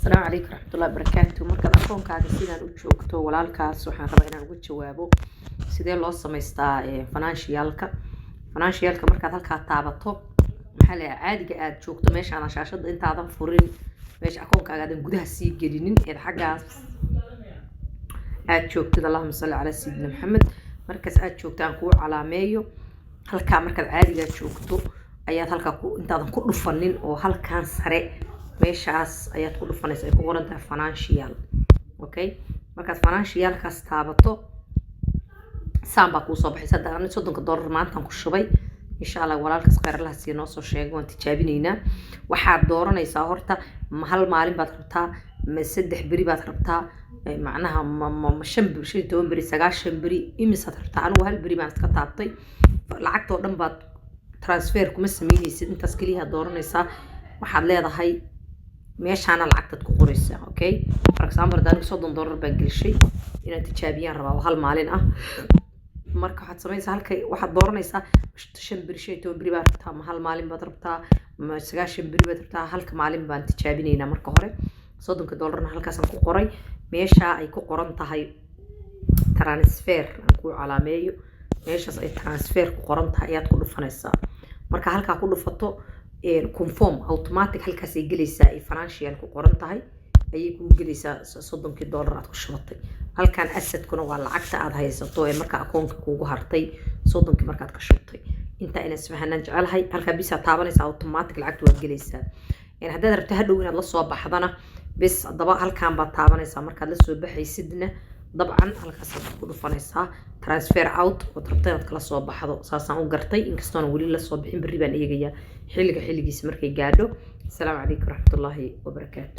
السلام عليكم ورحمة الله وبركاته. markaad akoonkaaga sidaan u joogto walaalkaas waxaan rabaa inaan uga jawaabo sidee loo samaystaa financialka markaad halkaa taabato maxaa la caadiga aad joogto meeshaan shaashada intaadan furin meesha akoonkaaga aadan gudaha sii gelinin ee xaggaas aad joogtid Allahumma salli ala sayyidina Muhammad markaas aad joogto aan kuu calaameeyo halkaa markaad caadiga joogto ayaad halkaa intaadan ku dhufanin oo halkaan sare meeshaas ayaad ku dhufanaysaa ay ku qoran tahay financial. Okay, markaad financialkaas taabato saan baa kuu soo baxaysa. Hadda aan $30 maantaan ku shubay insha Allah walaalkaas khayr Allah si noo soo sheego waan tijaabinaynaa. Waxaad dooranaysaa horta hal maalin baad rabtaa ma 3 beri baad rabtaa macnaha ma 5 beri 10 beri 9 beri imisaad rabtaa. Anigu hal beri baan iska taabtay lacagtoo dhan baad transfer kuma sameynaysid intaas kaliya dooranaysaa. waxaad leedahay meeshaana lacagtaad ku qoraysaa. Okay, for example hadaan $30 baan gelishay inaan tijaabiyaan rabaa hal maalin ah marka waxaad sameynaysaa halka waxaad dooranaysaa 5 beri 10 beri baad rabtaa ma hal maalin baad rabtaa ma 9 beri baad rabtaa. halka maalin baan tijaabinaynaa marka hore $30 halkaas aan ku qoray meesha ay ku qoran tahay transfer aan ku calaameeyo meeshaas ay transfer ku qoran tahay ayaad ku dhufanaysaa. marka halka ku dhufato confirm automatic halkaas ay gelaysaa ay financial ku qoran tahay ayay ku gelaysaa $30 aad ku shubatay. halkan asset kuna waa lacagta aad haysato ee marka akoonka kuugu hartay 30 markaad ka shubtay inta ina isfahanaan jecelahay halka bisa taabanaysaa automatic lacagtu waa gelaysaa. haddaad rabto hadhow inaad la soo baxdana bis daba halkan baad taabanaysaa markaad la soo baxaysidna dabcan halkaas aad ku dhufanaysaa transfer out oo rabto inaad kala soo baxdo. saasaan u gartay inkastoo wali la soo bixin bari baan eegayaa xilligiisa markay gaadho. Assalaamu calaykum waraxmatullaahi wabarakaatuh.